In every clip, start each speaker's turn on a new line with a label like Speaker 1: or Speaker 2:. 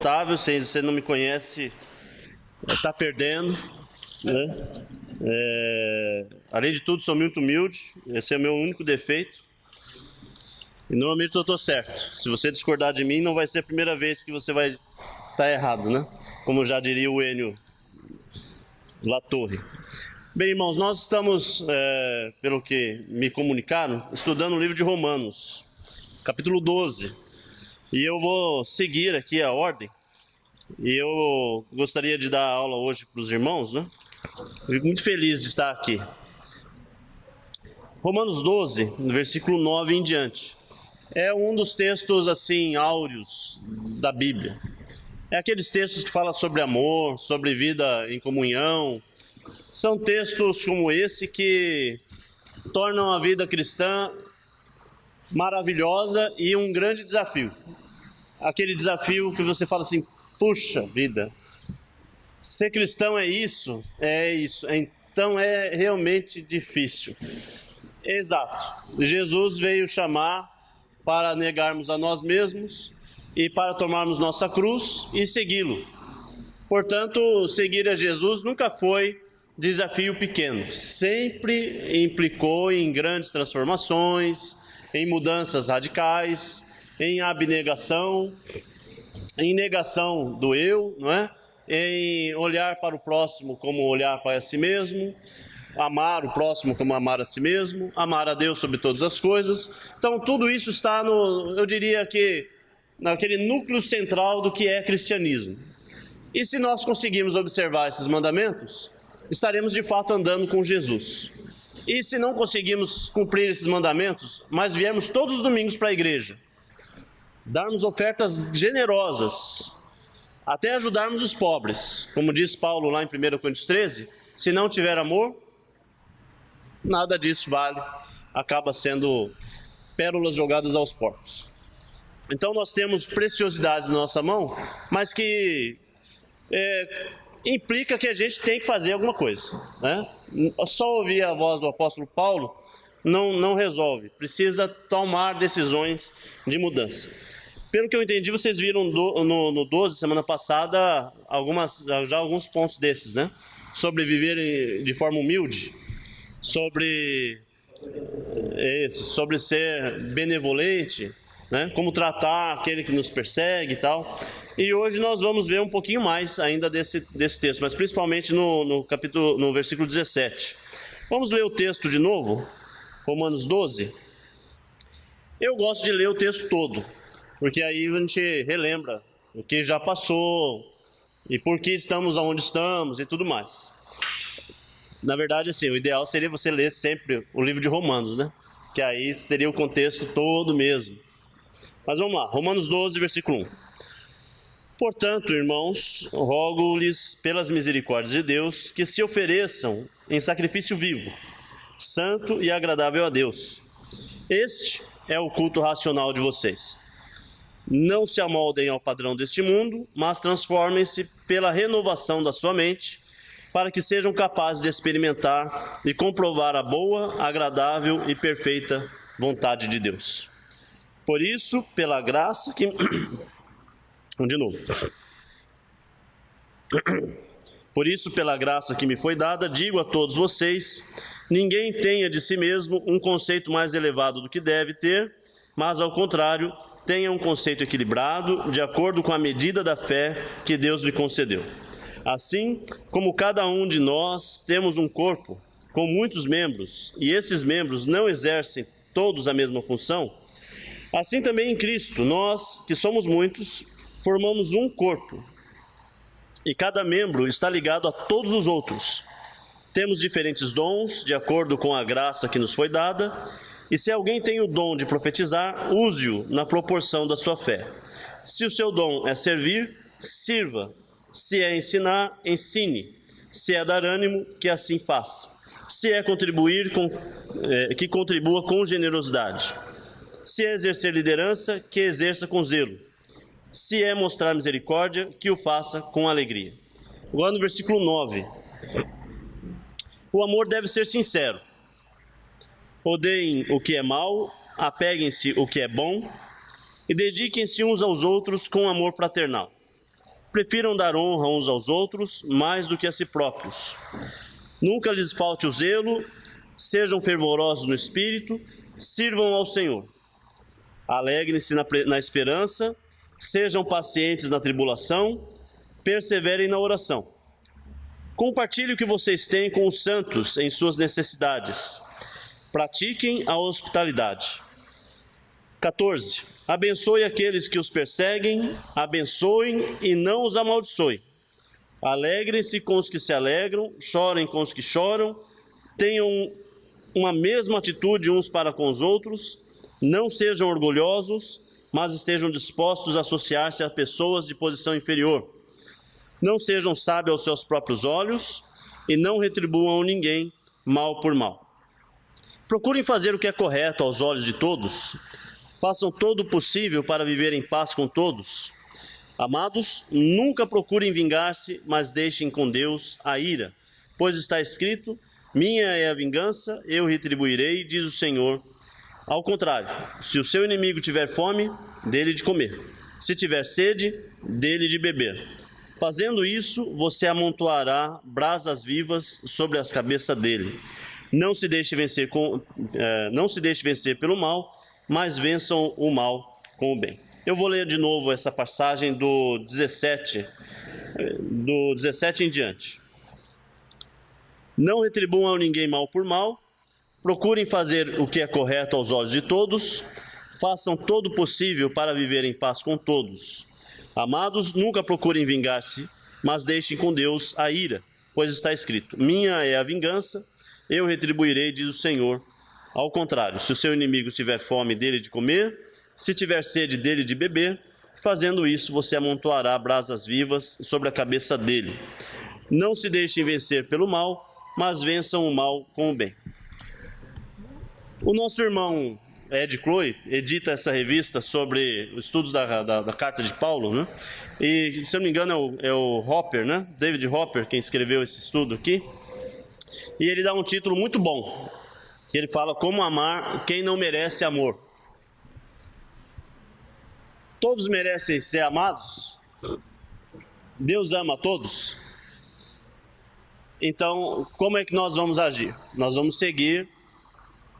Speaker 1: Otávio, se você não me conhece, está perdendo, né? Além de tudo, sou muito humilde, esse é o meu único defeito. E normalmente eu estou certo. Se você discordar de mim, não vai ser a primeira vez que você vai estar errado, né? Como já diria o Enio Latorre. Bem, irmãos, nós estamos, pelo que me comunicaram, estudando o livro de Romanos, capítulo 12. E eu vou seguir aqui a ordem. E eu gostaria de dar aula hoje para os irmãos, né? Eu fico muito feliz de estar aqui. Romanos 12, no versículo 9 em diante. É um dos textos, assim, áureos da Bíblia. É aqueles textos que falam sobre amor, sobre vida em comunhão. São textos como esse que tornam a vida cristã maravilhosa e um grande desafio. Aquele desafio que você fala assim, puxa vida, ser cristão é isso, então é realmente difícil. Exato, Jesus veio chamar para negarmos a nós mesmos e para tomarmos nossa cruz e segui-lo. Portanto, seguir a Jesus nunca foi desafio pequeno, sempre implicou em grandes transformações, em mudanças radicais, em abnegação, em negação do eu, não é? Em olhar para o próximo como olhar para si mesmo, amar o próximo como amar a si mesmo, amar a Deus sobre todas as coisas. Então tudo isso está eu diria que, naquele núcleo central do que é cristianismo. E se nós conseguirmos observar esses mandamentos, estaremos de fato andando com Jesus. E se não conseguirmos cumprir esses mandamentos, mas viermos todos os domingos para a igreja, darmos ofertas generosas, até ajudarmos os pobres, como diz Paulo lá em 1 Coríntios 13, se não tiver amor, nada disso vale, acaba sendo pérolas jogadas aos porcos. Então nós temos preciosidades na nossa mão, mas que implica que a gente tem que fazer alguma coisa, né? Só ouvir a voz do apóstolo Paulo não resolve, precisa tomar decisões de mudança. Pelo que eu entendi, vocês viram no 12, semana passada, já alguns pontos desses, né? Sobre viver de forma humilde, sobre ser benevolente, né? Como tratar aquele que nos persegue e tal. E hoje nós vamos ver um pouquinho mais ainda desse texto, mas principalmente no versículo 17. Vamos ler o texto de novo, Romanos 12. Eu gosto de ler o texto todo, porque aí a gente relembra o que já passou e por que estamos onde estamos e tudo mais. Na verdade, assim, o ideal seria você ler sempre o livro de Romanos, né? Que aí teria o contexto todo mesmo. Mas vamos lá, Romanos 12, versículo 1. Portanto, irmãos, rogo-lhes pelas misericórdias de Deus que se ofereçam em sacrifício vivo, santo e agradável a Deus. Este é o culto racional de vocês. Não se amoldem ao padrão deste mundo, mas transformem-se pela renovação da sua mente, para que sejam capazes de experimentar e comprovar a boa, agradável e perfeita vontade de Deus. Por isso, pela graça que... De novo. Por isso, pela graça que me foi dada, digo a todos vocês, ninguém tenha de si mesmo um conceito mais elevado do que deve ter, mas, ao contrário, tenha um conceito equilibrado, de acordo com a medida da fé que Deus lhe concedeu. Assim, como cada um de nós temos um corpo com muitos membros, e esses membros não exercem todos a mesma função, assim também em Cristo, nós, que somos muitos, formamos um corpo, e cada membro está ligado a todos os outros. Temos diferentes dons, de acordo com a graça que nos foi dada, e se alguém tem o dom de profetizar, use-o na proporção da sua fé. Se o seu dom é servir, sirva. Se é ensinar, ensine. Se é dar ânimo, que assim faça. Se é contribuir, que contribua com generosidade. Se é exercer liderança, que exerça com zelo. Se é mostrar misericórdia, que o faça com alegria. Agora no versículo 9. O amor deve ser sincero. Odeiem o que é mal, apeguem-se o que é bom e dediquem-se uns aos outros com amor fraternal. Prefiram dar honra uns aos outros mais do que a si próprios. Nunca lhes falte o zelo, sejam fervorosos no espírito, sirvam ao Senhor. Alegrem-se na esperança, sejam pacientes na tribulação, perseverem na oração. Compartilhe o que vocês têm com os santos em suas necessidades. Pratiquem a hospitalidade. 14. Abençoe aqueles que os perseguem, abençoem e não os amaldiçoem. Alegrem-se com os que se alegram, chorem com os que choram, tenham uma mesma atitude uns para com os outros, não sejam orgulhosos, mas estejam dispostos a associar-se a pessoas de posição inferior. Não sejam sábios aos seus próprios olhos e não retribuam ninguém mal por mal. Procurem fazer o que é correto aos olhos de todos. Façam todo o possível para viver em paz com todos. Amados, nunca procurem vingar-se, mas deixem com Deus a ira, pois está escrito: minha é a vingança, eu retribuirei, diz o Senhor. Ao contrário, se o seu inimigo tiver fome, dê-lhe de comer. Se tiver sede, dê-lhe de beber. Fazendo isso, você amontoará brasas vivas sobre as cabeças dele. Não se deixe vencer pelo mal, mas vençam o mal com o bem. Eu vou ler de novo essa passagem do 17 em diante. Não retribuam a ninguém mal por mal, procurem fazer o que é correto aos olhos de todos, façam todo o possível para viver em paz com todos. Amados, nunca procurem vingar-se, mas deixem com Deus a ira, pois está escrito: minha é a vingança, eu retribuirei, diz o Senhor. Ao contrário, se o seu inimigo tiver fome, dele de comer, se tiver sede, dele de beber. Fazendo isso, você amontoará brasas vivas sobre a cabeça dele. Não se deixem vencer pelo mal, mas vençam o mal com o bem. O nosso irmão Ed Chloe edita essa revista sobre os estudos da carta de Paulo, né? E, se eu não me engano, é o Hopper, né? David Hopper, quem escreveu esse estudo aqui. E ele dá um título muito bom, que ele fala: como amar quem não merece amor. Todos merecem ser amados? Deus ama a todos? Então, como é que nós vamos agir? Nós vamos seguir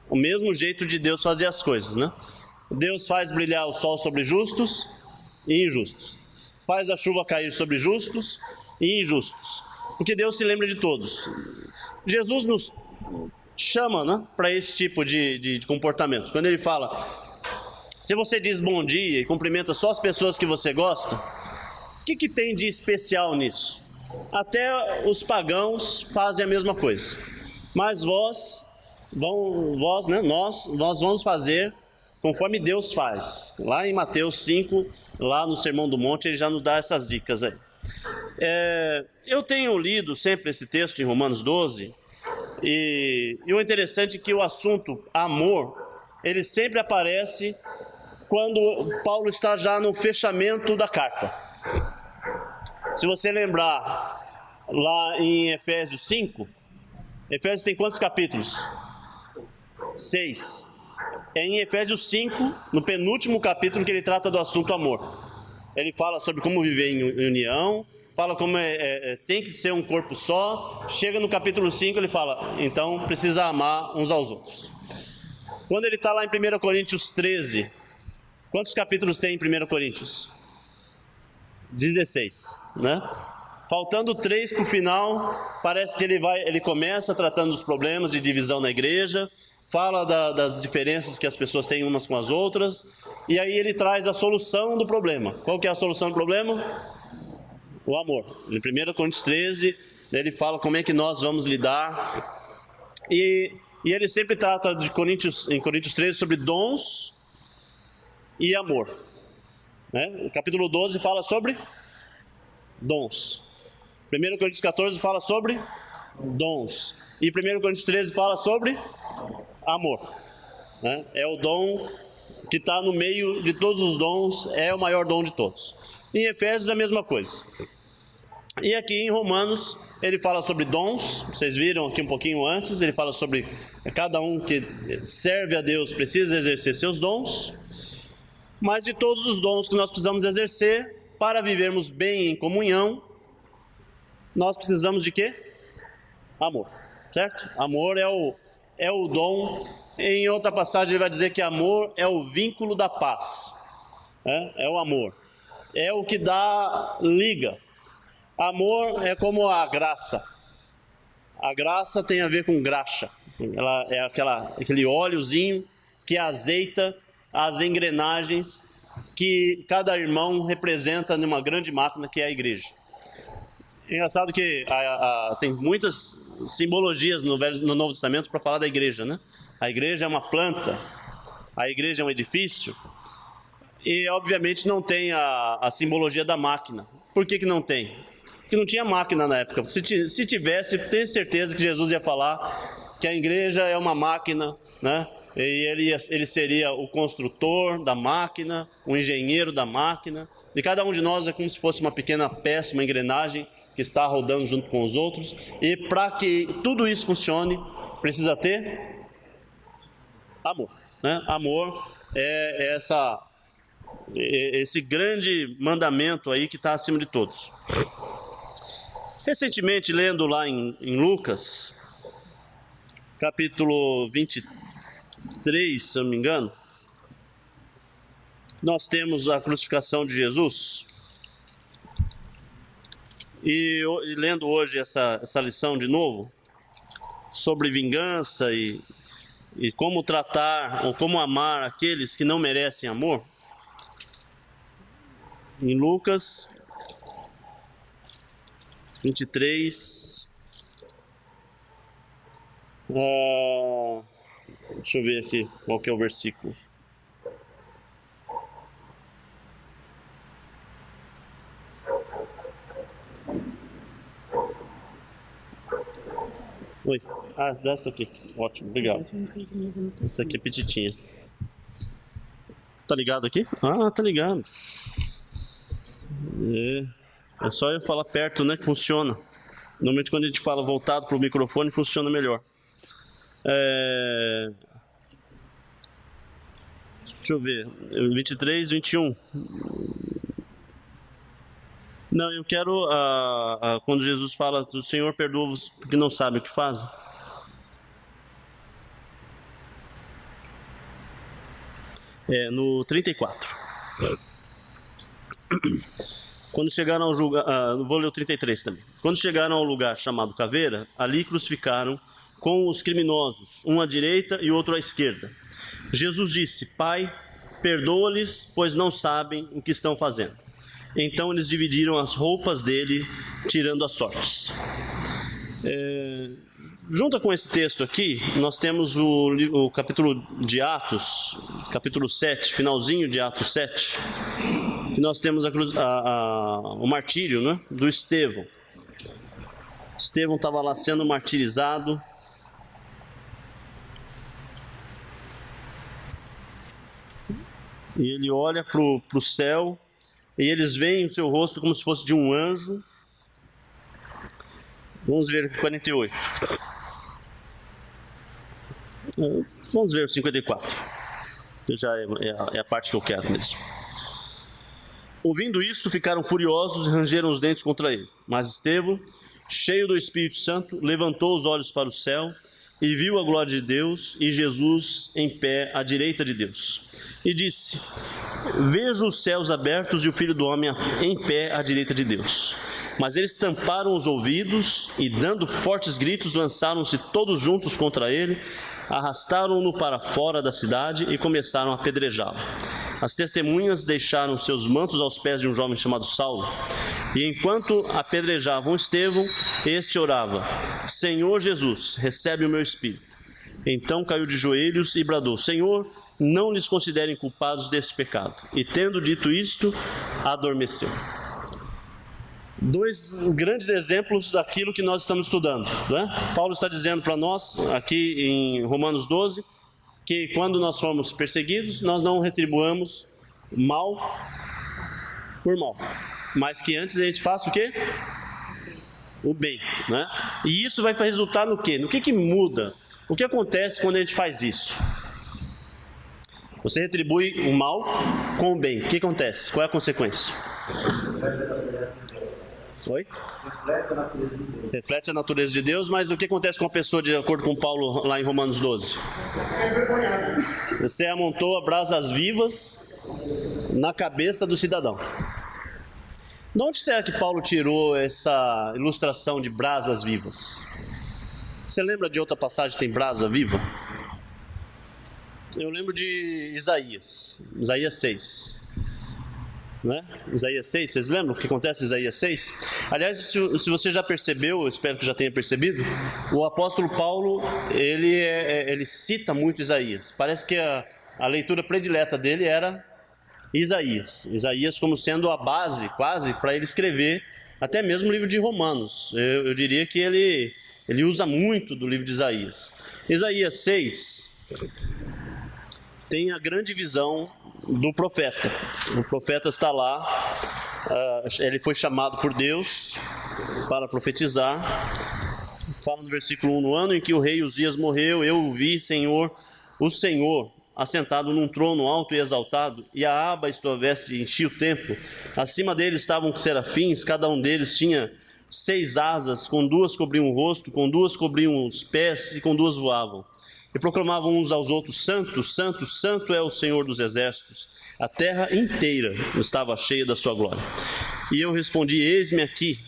Speaker 1: o mesmo jeito de Deus fazer as coisas, né? Deus faz brilhar o sol sobre justos e injustos. Faz a chuva cair sobre justos e injustos. Porque Deus se lembra de todos. Jesus nos chama, né, para esse tipo de comportamento. Quando ele fala: se você diz bom dia e cumprimenta só as pessoas que você gosta, o que tem de especial nisso? Até os pagãos fazem a mesma coisa. Mas nós vamos fazer conforme Deus faz. Lá em Mateus 5, lá no Sermão do Monte, ele já nos dá essas dicas aí. Eu tenho lido sempre esse texto em Romanos 12, e o interessante é que o assunto amor, ele sempre aparece quando Paulo está já no fechamento da carta. Se você lembrar, lá em Efésios 5, Efésios tem quantos capítulos? 6. É em Efésios 5, no penúltimo capítulo, que ele trata do assunto amor. Ele fala sobre como viver em união, fala como tem que ser um corpo só. Chega no capítulo 5, ele fala: então precisa amar uns aos outros. Quando ele está lá em 1 Coríntios 13, quantos capítulos tem em 1 Coríntios? 16, né? Faltando 3 para o final, parece que ele começa tratando dos problemas de divisão na igreja, fala das diferenças que as pessoas têm umas com as outras, e aí ele traz a solução do problema. Qual que é a solução do problema? O amor. Em 1 Coríntios 13, ele fala como é que nós vamos lidar, e ele sempre trata em Coríntios 13 sobre dons e amor, né? O capítulo 12 fala sobre dons. 1 Coríntios 14 fala sobre dons. E 1 Coríntios 13 fala sobre amor, né? É o dom que está no meio de todos os dons, é o maior dom de todos. Em Efésios a mesma coisa. E aqui em Romanos ele fala sobre dons. Vocês viram aqui um pouquinho antes, ele fala sobre cada um que serve a Deus precisa exercer seus dons. Mas de todos os dons que nós precisamos exercer, para vivermos bem em comunhão, nós precisamos de quê? Amor, certo? Amor é o dom. Em outra passagem ele vai dizer que amor é o vínculo da paz. É o amor. É o que liga. Amor é como a graça. A graça tem a ver com graxa. Ela é aquele óleozinho que azeita as engrenagens que cada irmão representa numa grande máquina que é a igreja. É engraçado que tem muitas simbologias no Novo Testamento para falar da igreja, né? A igreja é uma planta, a igreja é um edifício, e obviamente não tem a simbologia da máquina. Por que não tem? Porque não tinha máquina na época. Se tivesse, tenho certeza que Jesus ia falar que a igreja é uma máquina, né? E ele seria o construtor da máquina, o engenheiro da máquina. E cada um de nós é como se fosse uma pequena peça, uma engrenagem que está rodando junto com os outros. E para que tudo isso funcione, precisa ter amor, né? Amor é esse grande mandamento aí que está acima de todos. Recentemente, lendo lá em Lucas, capítulo 23, se eu não me engano, nós temos a crucificação de Jesus. E lendo hoje essa lição de novo, sobre vingança e como tratar ou como amar aqueles que não merecem amor, em Lucas 23, deixa eu ver aqui qual que é o versículo. Oi. Dessa aqui. Ótimo, obrigado. Essa aqui é petitinha. Tá ligado aqui? Tá ligado. É só eu falar perto, né, que funciona. Normalmente quando a gente fala voltado pro microfone, funciona melhor. Deixa eu ver. 23, 21. Não, eu quero, quando Jesus fala do Senhor, perdoa-vos porque não sabem o que fazem. No 34. Quando chegaram ao lugar, vou ler o 33 também. Quando chegaram ao lugar chamado Caveira, ali crucificaram com os criminosos, um à direita e outro à esquerda. Jesus disse: Pai, perdoa-lhes, pois não sabem o que estão fazendo. Então eles dividiram as roupas dele, tirando as sortes. Junto com esse texto aqui, nós temos o capítulo de Atos, capítulo 7, finalzinho de Atos 7, que nós temos o martírio, né, do Estevão. Estevão estava lá sendo martirizado. E ele olha para o céu, e eles veem o seu rosto como se fosse de um anjo. Vamos ver 48. Vamos ver o 54. Que já é a parte que eu quero mesmo. Ouvindo isso, ficaram furiosos e rangeram os dentes contra ele. Mas Estevão, cheio do Espírito Santo, levantou os olhos para o céu e viu a glória de Deus e Jesus em pé à direita de Deus. E disse: Vejo os céus abertos e o Filho do Homem em pé à direita de Deus. Mas eles tamparam os ouvidos e, dando fortes gritos, lançaram-se todos juntos contra ele, arrastaram-no para fora da cidade e começaram a apedrejá-lo. As testemunhas deixaram seus mantos aos pés de um jovem chamado Saulo. E enquanto apedrejavam Estevão, este orava: Senhor Jesus, recebe o meu espírito. Então caiu de joelhos e bradou: Senhor, não lhes considerem culpados desse pecado. E tendo dito isto, adormeceu. Dois grandes exemplos daquilo que nós estamos estudando, né? Paulo está dizendo para nós, aqui em Romanos 12, que quando nós formos perseguidos, nós não retribuamos mal por mal, mas que antes a gente faça o quê? O bem, né? E isso vai resultar no quê? No que muda? O que acontece quando a gente faz isso? Você retribui o mal com o bem. O que acontece? Qual é a consequência? Oi? Reflete a natureza de Deus, mas o que acontece com a pessoa, de acordo com Paulo lá em Romanos 12? Você amontoa brasas vivas na cabeça do cidadão. De onde será que Paulo tirou essa ilustração de brasas vivas? Você lembra de outra passagem que tem brasa viva? Eu lembro de Isaías 6. Né? Isaías 6, vocês lembram o que acontece em Isaías 6? Aliás, se você já percebeu, eu espero que já tenha percebido, o apóstolo Paulo, ele cita muito Isaías. Parece que a leitura predileta dele era Isaías como sendo a base, quase, para ele escrever até mesmo o livro de Romanos. Eu diria que ele usa muito do livro de Isaías. Isaías 6 tem a grande visão do profeta. O profeta está lá, ele foi chamado por Deus para profetizar. Fala no versículo 1: no ano em que o rei Uzias morreu, eu o vi, o Senhor, assentado num trono alto e exaltado, e a aba e sua veste enchia o templo. Acima dele estavam serafins, cada um deles tinha 6 asas, com 2 cobriam o rosto, com 2 cobriam os pés e com 2 voavam. E proclamavam uns aos outros: Santo, Santo, Santo é o Senhor dos exércitos. A terra inteira estava cheia da sua glória. E eu respondi: eis-me aqui.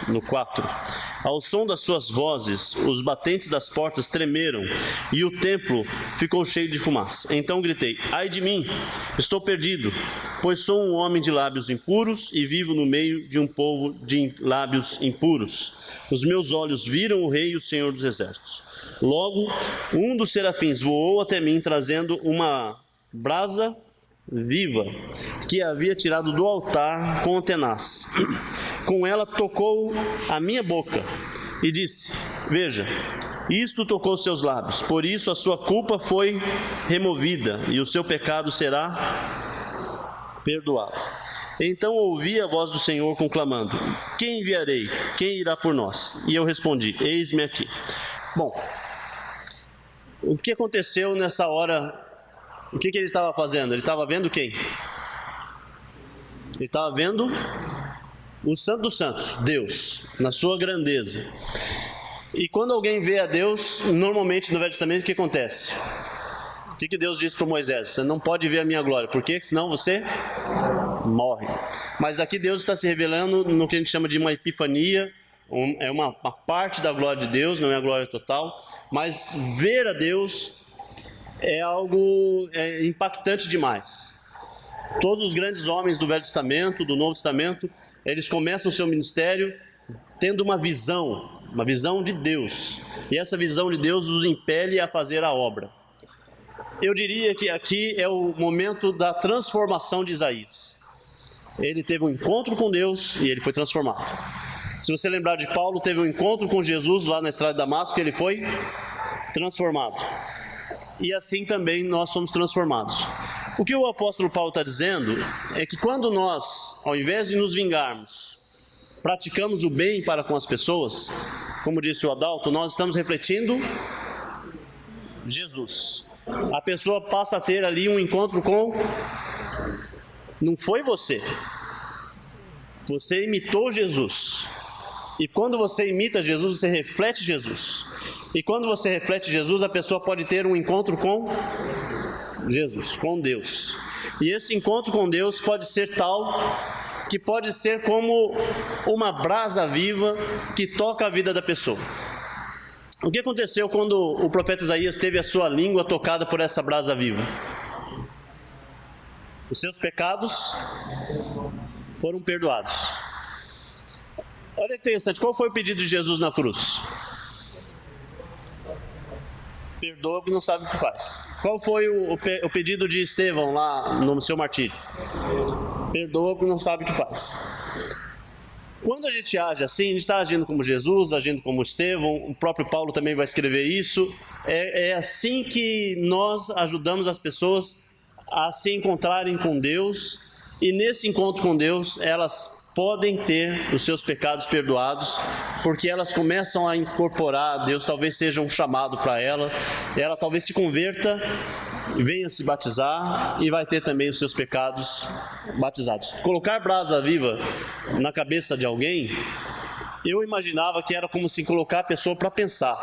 Speaker 1: No 4. Ao som das suas vozes, os batentes das portas tremeram, e o templo ficou cheio de fumaça. Então gritei: ai de mim, estou perdido, pois sou um homem de lábios impuros e vivo no meio de um povo de lábios impuros. Os meus olhos viram o Rei e o Senhor dos exércitos. Logo, um dos serafins voou até mim, trazendo uma brasa viva que havia tirado do altar com o tenaz. Com ela tocou a minha boca e disse: veja, isto tocou seus lábios, por isso a sua culpa foi removida e o seu pecado será perdoado. Então ouvi a voz do Senhor conclamando: quem enviarei? Quem irá por nós? E eu respondi: eis-me aqui. Bom, o que aconteceu nessa hora? O que ele estava fazendo? Ele estava vendo quem? Ele estava vendo o Santo dos Santos, Deus, na sua grandeza. E quando alguém vê a Deus, normalmente no Velho Testamento, o que acontece? O que Deus disse para Moisés? Você não pode ver a minha glória, porque senão você morre. Mas aqui Deus está se revelando no que a gente chama de uma epifania. É uma parte da glória de Deus, não é a glória total. Mas ver a Deus é algo impactante demais. Todos os grandes homens do Velho Testamento, do Novo Testamento, eles começam o seu ministério tendo uma visão de Deus. E essa visão de Deus os impele a fazer a obra. Eu diria que aqui é o momento da transformação de Isaías. Ele teve um encontro com Deus e ele foi transformado. Se você lembrar de Paulo, teve um encontro com Jesus lá na estrada de Damasco e ele foi transformado. E assim também nós somos transformados. O que o apóstolo Paulo está dizendo é que quando nós, ao invés de nos vingarmos, praticamos o bem para com as pessoas, como disse o Adalto, nós estamos refletindo Jesus. A pessoa passa a ter ali um encontro com... Não foi você. Você imitou Jesus. E quando você imita Jesus, você reflete Jesus. E quando você reflete Jesus, a pessoa pode ter um encontro com Jesus, com Deus. E esse encontro com Deus pode ser tal que pode ser como uma brasa viva que toca a vida da pessoa. O que aconteceu quando o profeta Isaías teve a sua língua tocada por essa brasa viva? Os seus pecados foram perdoados. Olha que interessante, qual foi o pedido de Jesus na cruz? Perdoa porque não sabe o que faz. Qual foi o pedido de Estevão lá no seu martírio? Perdoa porque não sabe o que faz. Quando a gente age assim, a gente está agindo como Jesus, agindo como Estevão, o próprio Paulo também vai escrever isso. É assim que nós ajudamos as pessoas a se encontrarem com Deus, e nesse encontro com Deus, elas podem ter os seus pecados perdoados, porque elas começam a incorporar Deus, talvez seja um chamado para ela, ela talvez se converta venha se batizar e vai ter também os seus pecados batizados. Colocar brasa viva na cabeça de alguém, eu imaginava que era como se colocar a pessoa para pensar.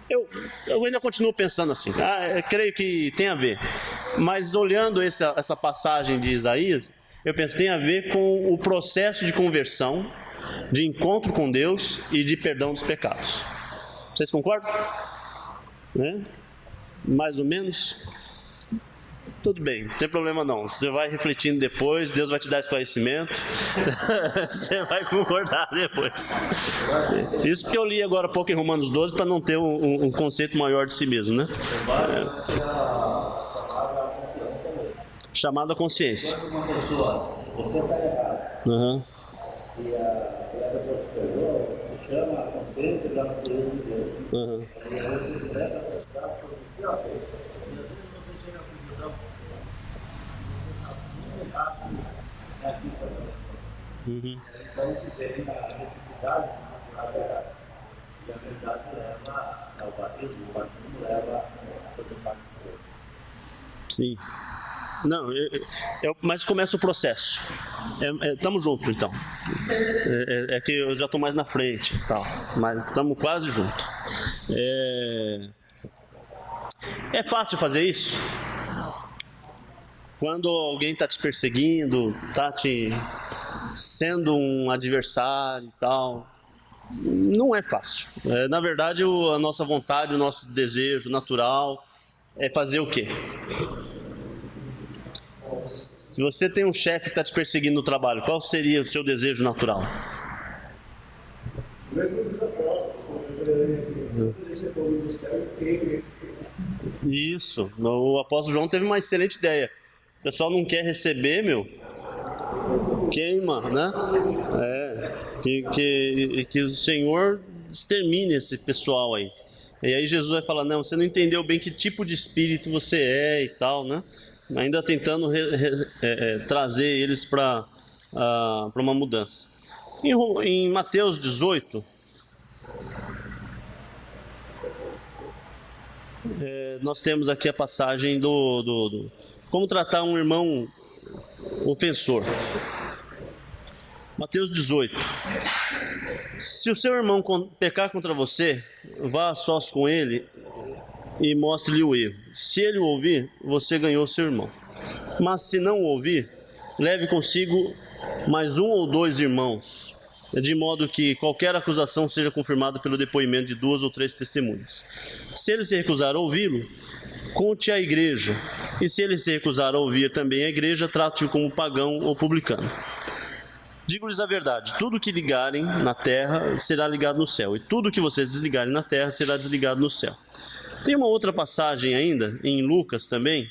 Speaker 1: Eu ainda continuo pensando assim, eu creio que tem a ver. Mas olhando essa passagem de Isaías, eu penso que tem a ver com o processo de conversão, de encontro com Deus e de perdão dos pecados. Vocês concordam? Né? Mais ou menos? Tudo bem, não tem problema não. Você vai refletindo depois, Deus vai te dar esclarecimento. Você vai concordar depois. Isso porque eu li agora há pouco em Romanos 12 para não ter um conceito maior de si mesmo, né? Chamada consciência.
Speaker 2: Você está errado.
Speaker 1: Uhum.
Speaker 2: E a pessoa que perdoa se chama a consciência da natureza de Deus.
Speaker 1: Uhum.
Speaker 2: E aí você começa a pensar sobre o que é a coisa. E às vezes você chega à conclusão que você está muito errado aqui também.
Speaker 1: Uhum.
Speaker 2: Então que vem a necessidade de procurar a verdade. E a verdade leva ao batismo, o batismo leva a fazer parte do corpo.
Speaker 1: Sim. Não, mas começa o processo. Tamo junto, então. É que eu já tô mais na frente, tal, mas estamos quase junto. É fácil fazer isso? Quando alguém está te perseguindo, está te sendo um adversário e tal, não é fácil. Na verdade, a nossa vontade, o nosso desejo natural é fazer o quê? Se você tem um chefe que está te perseguindo no trabalho, qual seria o seu desejo natural? Isso, o apóstolo João teve uma excelente ideia. O pessoal não quer receber, queima, né? Que o Senhor extermine esse pessoal aí. E aí Jesus vai falar, não, você não entendeu bem que tipo de espírito você é e tal, né? Ainda tentando trazer eles para uma mudança. Em Mateus 18, nós temos aqui a passagem do como tratar um irmão ofensor. Mateus 18. Se o seu irmão pecar contra você, vá a sós com ele e mostre-lhe o erro. Se ele o ouvir, você ganhou seu irmão. Mas se não o ouvir, leve consigo mais um ou dois irmãos, de modo que qualquer acusação seja confirmada pelo depoimento de 2 ou 3 testemunhas. Se ele se recusar a ouvi-lo, conte à igreja. E se ele se recusar a ouvir também a igreja, trate-o como pagão ou publicano. Digo-lhes a verdade, tudo que ligarem na terra será ligado no céu, e tudo que vocês desligarem na terra será desligado no céu. Tem uma outra passagem ainda, em Lucas também,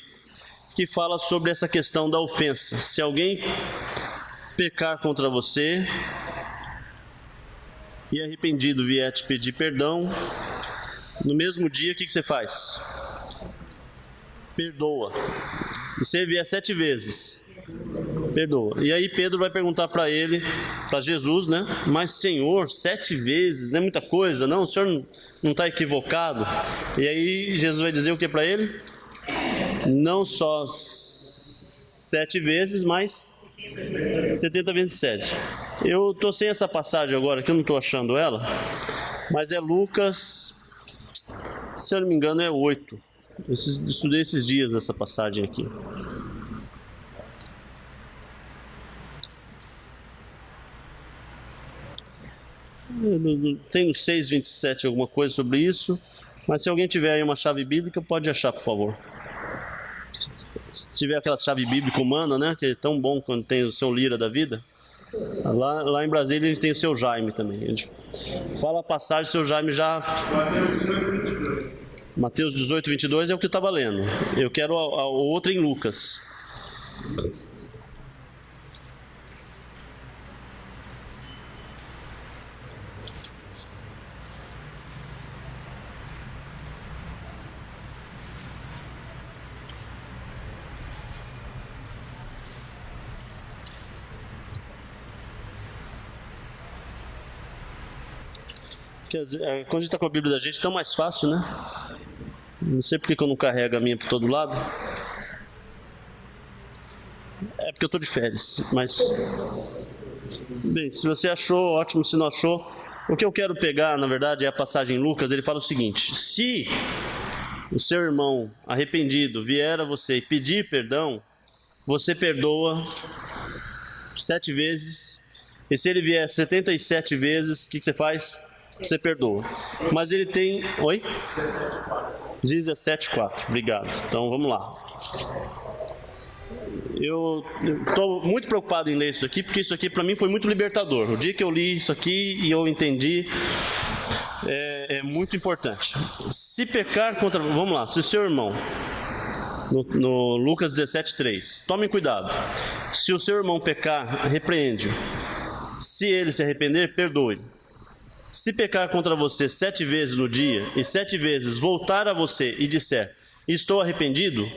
Speaker 1: que fala sobre essa questão da ofensa. Se alguém pecar contra você e arrependido vier te pedir perdão, no mesmo dia, o que você faz? Perdoa. E se ele vier 7 vezes, perdoa. E aí Pedro vai perguntar para ele, para Jesus, né? Mas Senhor, 7 vezes, não é muita coisa, não? O Senhor não está equivocado? E aí Jesus vai dizer o que para ele? Não só 7 vezes, mas 70 vezes 7. Eu estou sem essa passagem agora, que eu não estou achando ela, mas é Lucas, se eu não me engano é 8. Eu estudei esses dias essa passagem aqui. Tem no 6:27 alguma coisa sobre isso, mas se alguém tiver aí uma chave bíblica, pode achar, por favor. Se tiver aquela chave bíblica humana, né, que é tão bom quando tem o seu Lira da vida. Lá em Brasília a gente tem o seu Jaime também. A gente fala a passagem, o seu Jaime já... Mateus 18:22 é o que eu estava lendo. Eu quero a outra em Lucas. Quando a gente está com a Bíblia da gente, é tão mais fácil, né? Não sei porque que eu não carrego a minha para todo lado. É porque eu estou de férias, mas... Bem, se você achou, ótimo. Se não achou, o que eu quero pegar, na verdade, é a passagem em Lucas. Ele fala o seguinte: se o seu irmão arrependido vier a você e pedir perdão, você perdoa 7 vezes. E se ele vier 77 vezes, o que você faz? Você perdoa. Mas ele tem... Oi? 17,4. Obrigado. Então, vamos lá. Eu estou muito preocupado em ler isso aqui, porque isso aqui para mim foi muito libertador. O dia que eu li isso aqui e eu entendi, é muito importante. Se pecar contra... Vamos lá, se o seu irmão... No Lucas 17,3. Tomem cuidado. Se o seu irmão pecar, repreende-o. Se ele se arrepender, perdoe. Se pecar contra você 7 vezes no dia e 7 vezes voltar a você e disser: estou arrependido,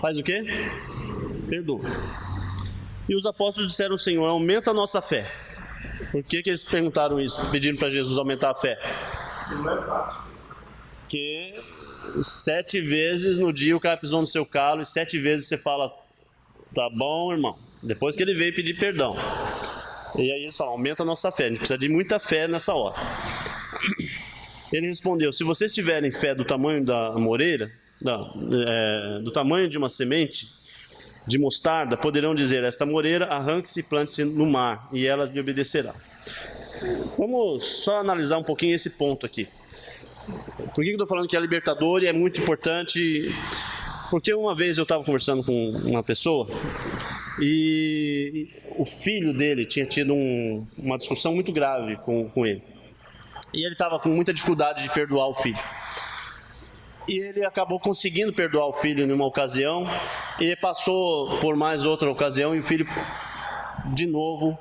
Speaker 1: faz o quê? Perdoa. E os apóstolos disseram: Senhor, aumenta a nossa fé. Por que eles perguntaram isso, pedindo para Jesus aumentar a fé?
Speaker 2: Não é fácil.
Speaker 1: Porque 7 vezes no dia o cara pisou no seu calo e 7 vezes você fala: tá bom, irmão. Depois que ele veio pedir perdão. E aí eles falam: aumenta a nossa fé. A gente precisa de muita fé nessa hora. Ele respondeu: se vocês tiverem fé do tamanho da moreira, do tamanho de uma semente de mostarda, poderão dizer: esta moreira, arranque-se e plante-se no mar, e ela lhe obedecerá. Vamos só analisar um pouquinho esse ponto aqui. Por que eu estou falando que é libertador e é muito importante? Porque uma vez eu estava conversando com uma pessoa e o filho dele tinha tido uma discussão muito grave com ele. E ele estava com muita dificuldade de perdoar o filho. E ele acabou conseguindo perdoar o filho em uma ocasião, e passou por mais outra ocasião, e o filho, de novo,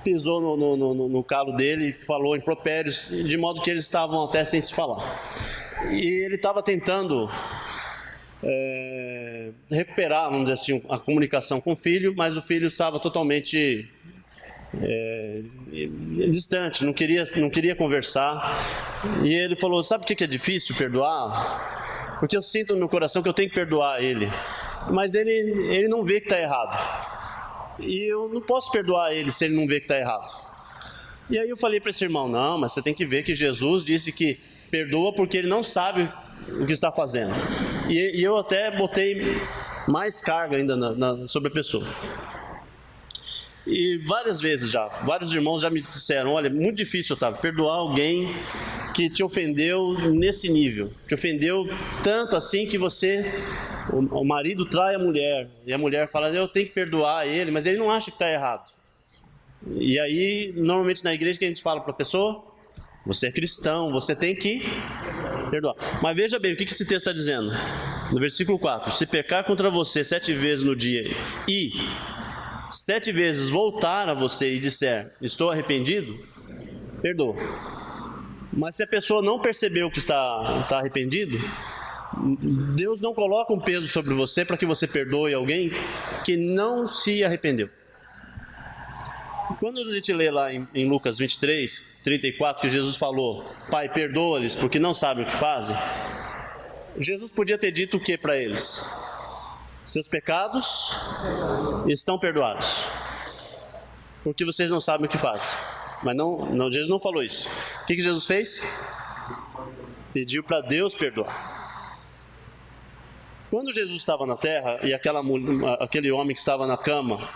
Speaker 1: pisou no calo dele e falou impropérios, de modo que eles estavam até sem se falar. E ele estava tentando recuperar, vamos dizer assim, a comunicação com o filho, mas o filho estava totalmente distante, não queria conversar. E ele falou: sabe por que é difícil perdoar? Porque eu sinto no meu coração que eu tenho que perdoar ele, mas ele não vê que está errado, e eu não posso perdoar ele se ele não vê que está errado. E aí eu falei para esse irmão: não, mas você tem que ver que Jesus disse que perdoa porque ele não sabe o que está fazendo. E eu até botei mais carga ainda sobre a pessoa. E várias vezes vários irmãos já me disseram: olha, é muito difícil, Otávio, perdoar alguém que te ofendeu nesse nível, te ofendeu tanto assim que o marido trai a mulher, e a mulher fala: eu tenho que perdoar ele, mas ele não acha que está errado. E aí, normalmente na igreja, que a gente fala para a pessoa: você é cristão, você tem que perdoar. Mas veja bem, o que esse texto está dizendo? No versículo 4: se pecar contra você 7 vezes no dia e 7 vezes voltar a você e disser: estou arrependido, perdoa. Mas se a pessoa não percebeu que está arrependido, Deus não coloca um peso sobre você para que você perdoe alguém que não se arrependeu. Quando a gente lê lá em Lucas 23, 34, que Jesus falou: Pai, perdoa-lhes porque não sabem o que fazem, Jesus podia ter dito o que para eles? Seus pecados estão perdoados, porque vocês não sabem o que fazem. Mas não, Jesus não falou isso. O que Jesus fez? Pediu para Deus perdoar. Quando Jesus estava na terra e aquele homem que estava na cama,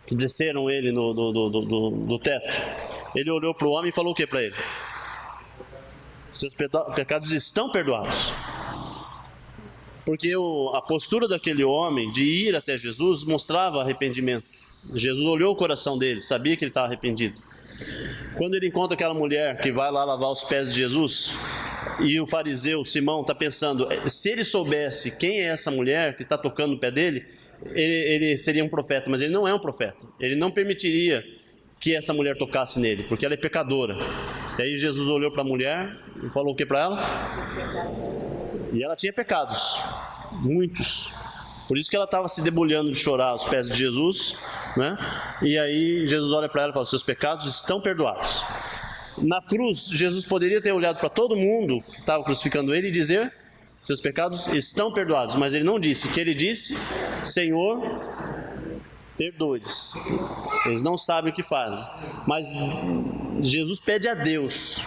Speaker 1: que desceram ele do teto, ele olhou para o homem e falou o que para ele? Seus pecados estão perdoados. Porque a postura daquele homem de ir até Jesus mostrava arrependimento. Jesus olhou o coração dele, sabia que ele estava arrependido. Quando ele encontra aquela mulher que vai lá lavar os pés de Jesus, e o fariseu Simão está pensando: se ele soubesse quem é essa mulher que está tocando no pé dele, ele seria um profeta. Mas ele não é um profeta. Ele não permitiria que essa mulher tocasse nele, porque ela é pecadora. E aí Jesus olhou para a mulher e falou o que para ela? E ela tinha pecados, muitos. Por isso que ela estava se debulhando de chorar aos pés de Jesus, né? E aí Jesus olha para ela e fala: seus pecados estão perdoados. Na cruz, Jesus poderia ter olhado para todo mundo que estava crucificando ele e dizer: seus pecados estão perdoados. Mas ele não disse. O que ele disse? Senhor, perdoe-lhes. Eles não sabem o que fazem. Mas Jesus pede a Deus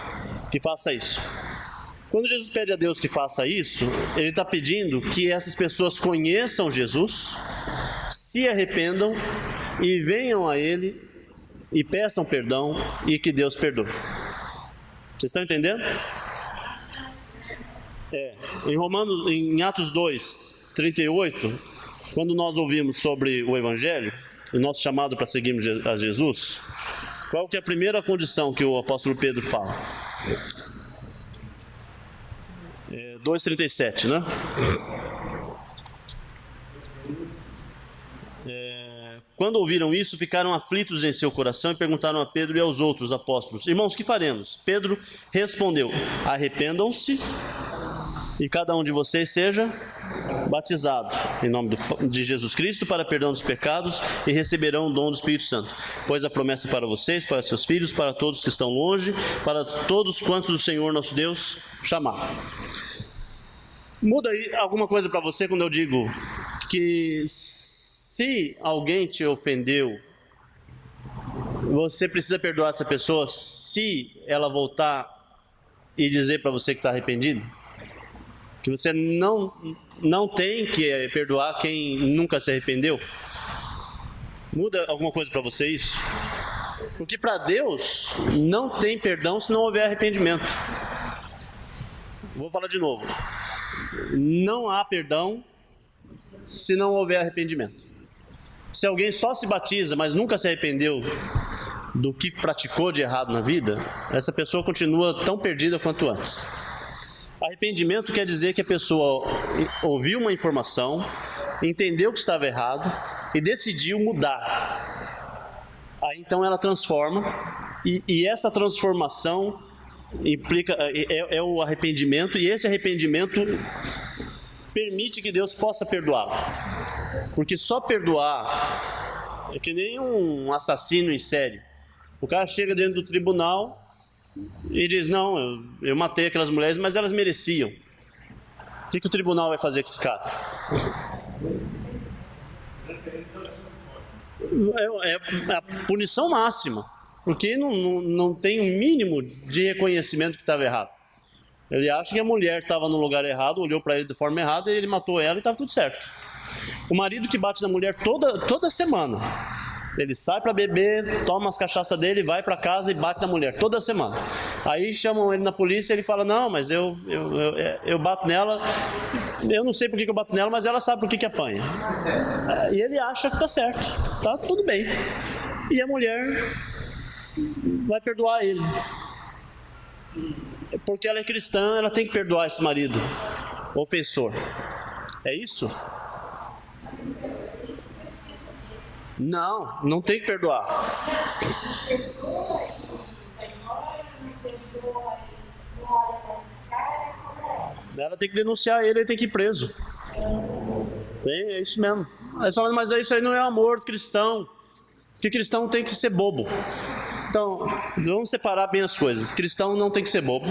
Speaker 1: que faça isso. Quando Jesus pede a Deus que faça isso, ele está pedindo que essas pessoas conheçam Jesus, se arrependam e venham a ele e peçam perdão e que Deus perdoe. Vocês estão entendendo? Em Atos 2, 38, quando nós ouvimos sobre o Evangelho, o nosso chamado para seguirmos a Jesus, qual que é a primeira condição que o apóstolo Pedro fala? 2,37, né? Quando ouviram isso, ficaram aflitos em seu coração e perguntaram a Pedro e aos outros apóstolos: irmãos, que faremos? Pedro respondeu: arrependam-se e cada um de vocês seja batizado em nome de Jesus Cristo para perdão dos pecados e receberão o dom do Espírito Santo, pois a promessa é para vocês, para seus filhos, para todos que estão longe, para todos quantos o Senhor nosso Deus chamar. Muda aí alguma coisa para você quando eu digo que se alguém te ofendeu, você precisa perdoar essa pessoa se ela voltar e dizer para você que está arrependido? Que você não tem que perdoar quem nunca se arrependeu? Muda alguma coisa para você isso? Porque para Deus não tem perdão se não houver arrependimento. Vou falar de novo. Não há perdão se não houver arrependimento. Se alguém só se batiza, mas nunca se arrependeu do que praticou de errado na vida, essa pessoa continua tão perdida quanto antes. Arrependimento quer dizer que a pessoa ouviu uma informação, entendeu que estava errado e decidiu mudar. Aí então ela transforma, e essa transformação implica é o arrependimento, e esse arrependimento permite que Deus possa perdoá-lo. Porque só perdoar é que nem um assassino em série. O cara chega dentro do tribunal e diz: não, eu matei aquelas mulheres, mas elas mereciam. O que o tribunal vai fazer com esse cara? É a punição máxima, porque não tem um mínimo de reconhecimento que estava errado. Ele acha que a mulher estava no lugar errado, olhou para ele de forma errada e ele matou ela e estava tudo certo. O marido que bate na mulher toda semana, ele sai para beber, toma as cachaças dele, vai para casa e bate na mulher toda semana. Aí chamam ele na polícia e ele fala: não, mas eu bato nela, eu não sei por que eu bato nela, mas ela sabe por que apanha. E ele acha que está certo, tá tudo bem. E a mulher vai perdoar ele. Porque ela é cristã, ela tem que perdoar esse marido ofensor. É isso? Não tem que perdoar. Ela tem que denunciar ele tem que ir preso. É isso mesmo. Aí você fala: mas isso aí não é amor cristão. Porque cristão tem que ser bobo. Então, vamos separar bem as coisas. Cristão não tem que ser bobo.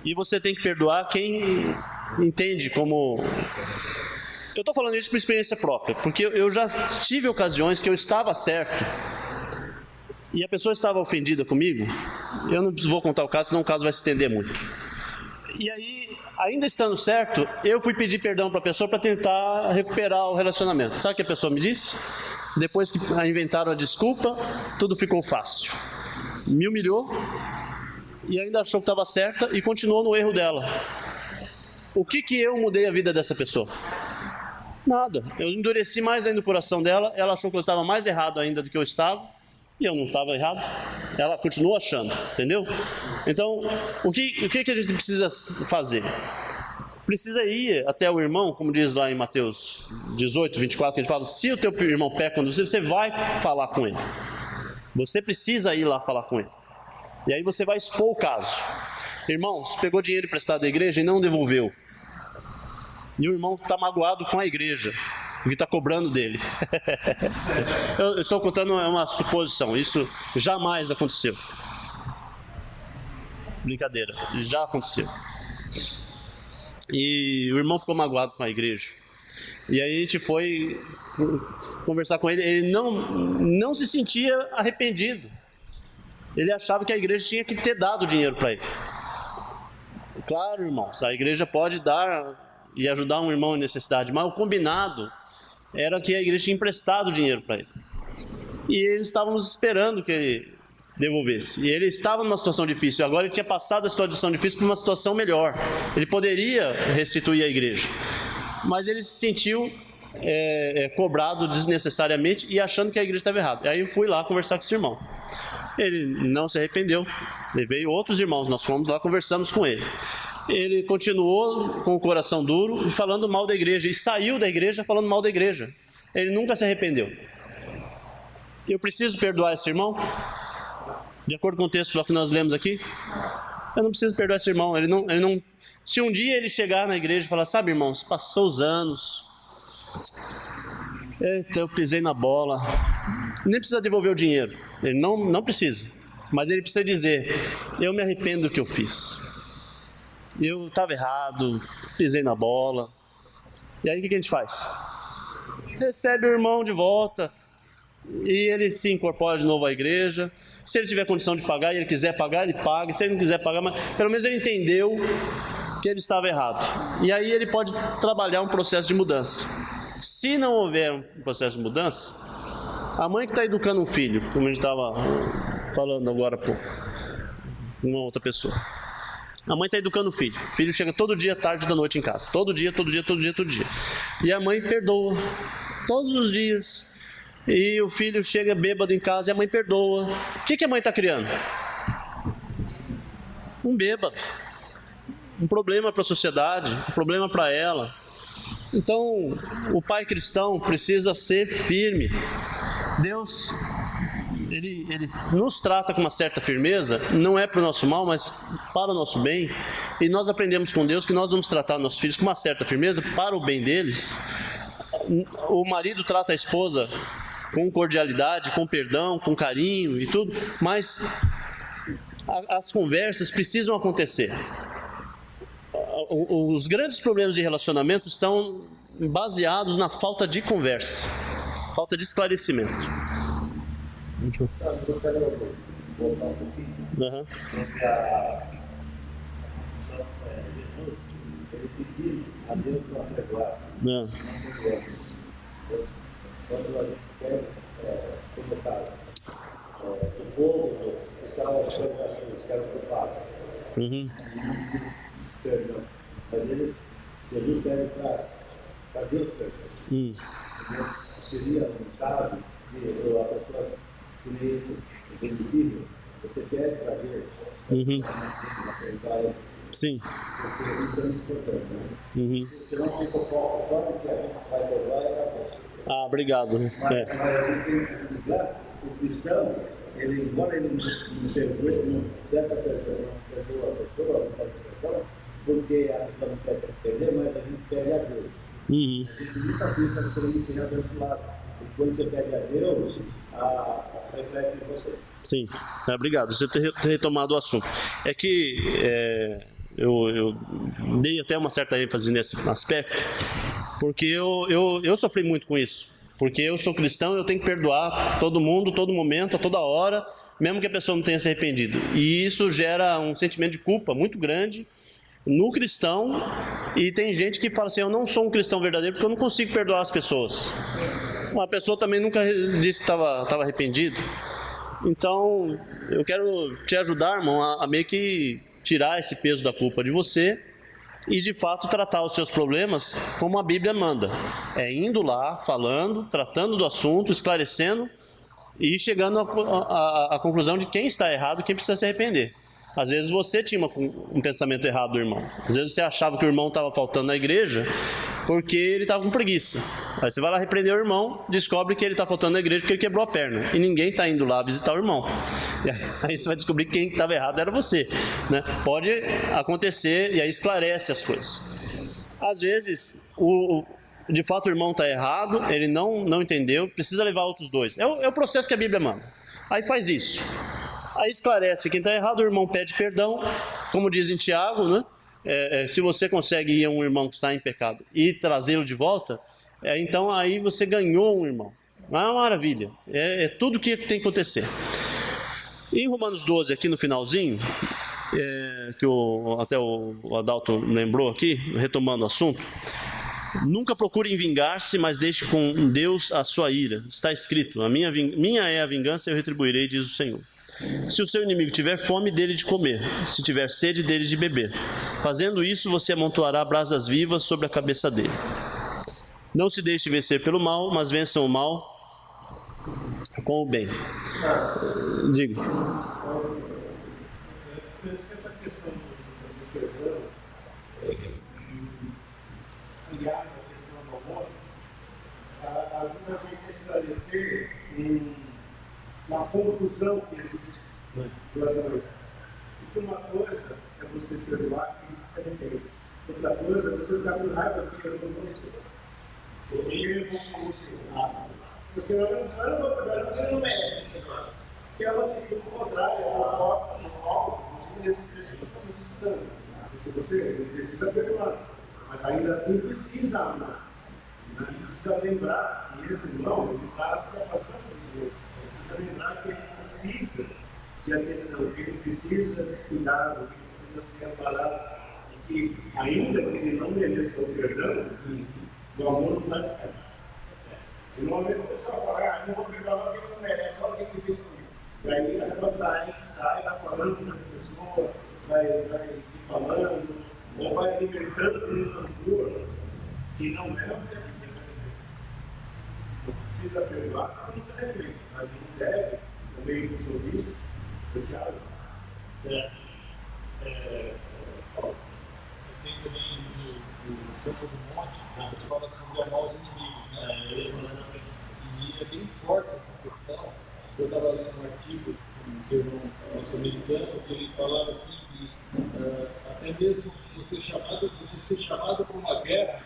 Speaker 1: E você tem que perdoar quem entende como... Eu estou falando isso por experiência própria, porque eu já tive ocasiões que eu estava certo e a pessoa estava ofendida comigo. Eu não vou contar o caso, senão o caso vai se estender muito. E aí, ainda estando certo, eu fui pedir perdão para a pessoa para tentar recuperar o relacionamento. Sabe o que a pessoa me disse? Depois que inventaram a desculpa, tudo ficou fácil. Me humilhou e ainda achou que estava certa e continuou no erro dela. O que eu mudei a vida dessa pessoa? Nada. Eu endureci mais ainda o coração dela. Ela achou que eu estava mais errado ainda do que eu estava. E eu não estava errado. Ela continuou achando, entendeu? Então, o que a gente precisa fazer? Precisa ir até o irmão, como diz lá em Mateus 18, 24, que ele fala: se o teu irmão peca contra você vai falar com ele. Você precisa ir lá falar com ele. E aí você vai expor o caso. Irmãos, pegou dinheiro emprestado da igreja e não devolveu. E o irmão está magoado com a igreja, porque está cobrando dele. Eu estou contando uma suposição, isso jamais aconteceu. Brincadeira, já aconteceu. E o irmão ficou magoado com a igreja. E aí a gente foi conversar com ele. Ele não se sentia arrependido. Ele achava que a igreja tinha que ter dado dinheiro para ele. Claro, irmãos, a igreja pode dar e ajudar um irmão em necessidade, mas o combinado era que a igreja tinha emprestado dinheiro para ele. E eles estávamos esperando que ele devolvesse. E ele estava numa situação difícil. Agora ele tinha passado a situação difícil para uma situação melhor. Ele poderia restituir a igreja. Mas ele se sentiu cobrado desnecessariamente e achando que a igreja estava errada. Aí eu fui lá conversar com esse irmão. Ele não se arrependeu. Levei outros irmãos, nós fomos lá, conversamos com ele. Ele continuou com o coração duro e falando mal da igreja. E saiu da igreja falando mal da igreja. Ele nunca se arrependeu. Eu preciso perdoar esse irmão? De acordo com o texto que nós lemos aqui? Eu não preciso perdoar esse irmão. Ele não... Se um dia ele chegar na igreja e falar, sabe, irmãos, passou os anos, eita, eu pisei na bola, nem precisa devolver o dinheiro. Ele não precisa. Mas ele precisa dizer, eu me arrependo do que eu fiz. Eu estava errado, pisei na bola. E aí o que a gente faz? Recebe o irmão de volta e ele se incorpora de novo à igreja. Se ele tiver condição de pagar e ele quiser pagar, ele paga. Se ele não quiser pagar, mas pelo menos ele entendeu que ele estava errado. E aí ele pode trabalhar um processo de mudança. Se não houver um processo de mudança, a mãe que está educando um filho, como a gente estava falando agora há pouco, uma outra pessoa. A mãe está educando o filho. O filho chega todo dia, tarde da noite em casa. Todo dia. E a mãe perdoa. Todos os dias. E o filho chega bêbado em casa e a mãe perdoa. O que a mãe está criando? Um bêbado. Um problema para a sociedade. Um problema para ela. Então, o pai cristão precisa ser firme. Deus... Ele nos trata com uma certa firmeza, não é para o nosso mal, mas para o nosso bem. E nós aprendemos com Deus que nós vamos tratar nossos filhos com uma certa firmeza para o bem deles. O marido trata a esposa com cordialidade, com perdão, com carinho e tudo, mas as conversas precisam acontecer. Os grandes problemas de relacionamento estão baseados na falta de conversa, falta de esclarecimento.
Speaker 2: Eu quero voltar um pouquinho sobre a Jesus, ele pediu a Deus para perdoar. Quando a gente quer colocar o povo que estava que era culpado, perdão. Mas Jesus pede para Deus perdão. Seria um caso de a pessoa indemisível, você pede para Deus,
Speaker 1: sim,
Speaker 2: porque isso é muito importante, né? Senão fica o foco só no que a gente vai perdoar e acabou.
Speaker 1: Ah, obrigado.
Speaker 2: Mas a gente tem que ligar, o cristão, ele, embora ele não perdoe, não deve perdoar a pessoa, não pede perdão, porque a pessoa não quer se perder, mas a gente pede a Deus. A gente nunca fica sendo ensinado desse lado. E quando você pede a Deus, reflete em você.
Speaker 1: Sim, obrigado. Você ter retomado o assunto. É que eu dei até uma certa ênfase nesse aspecto, porque eu sofri muito com isso. Porque eu sou cristão e eu tenho que perdoar todo mundo, todo momento, a toda hora, mesmo que a pessoa não tenha se arrependido. E isso gera um sentimento de culpa muito grande no cristão. E tem gente que fala assim, eu não sou um cristão verdadeiro porque eu não consigo perdoar as pessoas. Uma pessoa também nunca disse que estava arrependido. Então, eu quero te ajudar, irmão, a meio que tirar esse peso da culpa de você e, de fato, tratar os seus problemas como a Bíblia manda. É indo lá, falando, tratando do assunto, esclarecendo e chegando à conclusão de quem está errado e quem precisa se arrepender. Às vezes você tinha um pensamento errado do irmão. Às vezes você achava que o irmão estava faltando na igreja porque ele estava com preguiça. Aí você vai lá repreender o irmão, descobre que ele está faltando na igreja porque ele quebrou a perna. E ninguém está indo lá visitar o irmão. E aí você vai descobrir que quem estava errado era você, né? Pode acontecer e aí esclarece as coisas. Às vezes, de fato o irmão está errado, ele não entendeu, precisa levar outros dois. É o processo que a Bíblia manda. Aí faz isso. Aí esclarece quem está errado, o irmão pede perdão como diz em Tiago, né? Se você consegue ir a um irmão que está em pecado e trazê-lo de volta, então aí você ganhou um irmão. É uma maravilha. É tudo que tem que acontecer. Em Romanos 12, aqui no finalzinho, que até o Adalto lembrou aqui, retomando o assunto, nunca procurem vingar-se, mas deixe com Deus a sua ira. Está escrito, minha é a vingança, eu retribuirei, diz o Senhor. Se o seu inimigo tiver fome, dele de comer, se tiver sede, dele de beber. Fazendo isso, você amontoará brasas vivas sobre a cabeça dele. Não se deixe vencer pelo mal, mas vençam o mal com o bem. Diga.
Speaker 3: Essa questão do perdão, aliás, a questão do amor, ajuda a gente a esclarecer uma confusão que existe duas coisas. Porque uma coisa é você perdoar e se arrepender. Outra coisa é você ficar com raiva porque eu não consigo. Porque eu não consigo nada. Porque eu não vou perdoar porque ele não merece perdoar. Que é uma atitude contrária, oposta do mal, nesse texto que nós estamos estudando. Se você necessita perdoar, mas ainda assim precisa amar. Precisa lembrar que esse irmão, ele está se afastando de Deus. Precisa lembrar que ele precisa de atenção, que ele precisa de cuidado, que ele precisa ser amparado. E que, ainda que ele não mereça o perdão, o amor não vai despertar. E normalmente a pessoa fala, não vou perdoar porque ele não merece, olha o que ele fez comigo. E aí a pessoa sai, vai falando com essa pessoa, vai falando, ou vai alimentando uma rancor que não é o que a gente não precisa perdoar, se não se arrepende, mas não deve, também sobre isso, fechado.
Speaker 4: Tem também no Sermão do Monte, que fala sobre amar os inimigos, né? E é bem forte essa questão. Eu estava lendo um artigo de um norte-americano que ele falava assim que até mesmo você ser chamado para uma guerra,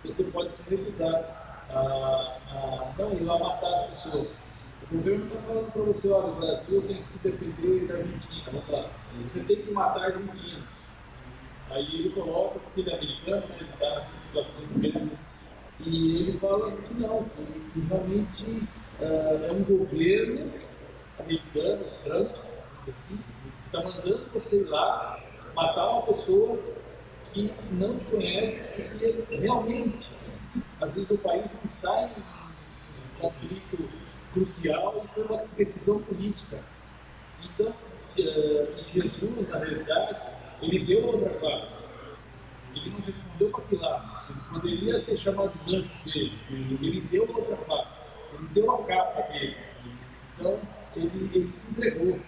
Speaker 4: você pode se recusar a não ir lá matar as pessoas. O governo está falando para você, olha, o Brasil tem que se defender da Argentina, você tem que matar argentinos. Aí ele coloca, porque ele é americano, ele está nessa situação deles, e ele fala que não, que realmente é um governo americano, branco, assim, que está mandando você ir lá matar uma pessoa que não te conhece e que realmente, às vezes o país não está em conflito crucial e foi uma decisão política. Então, Jesus, na realidade, ele deu outra face. Ele não respondeu para Pilatos, ele poderia ter chamado os anjos dele, ele deu outra face, ele deu a capa dele. Então, ele se entregou.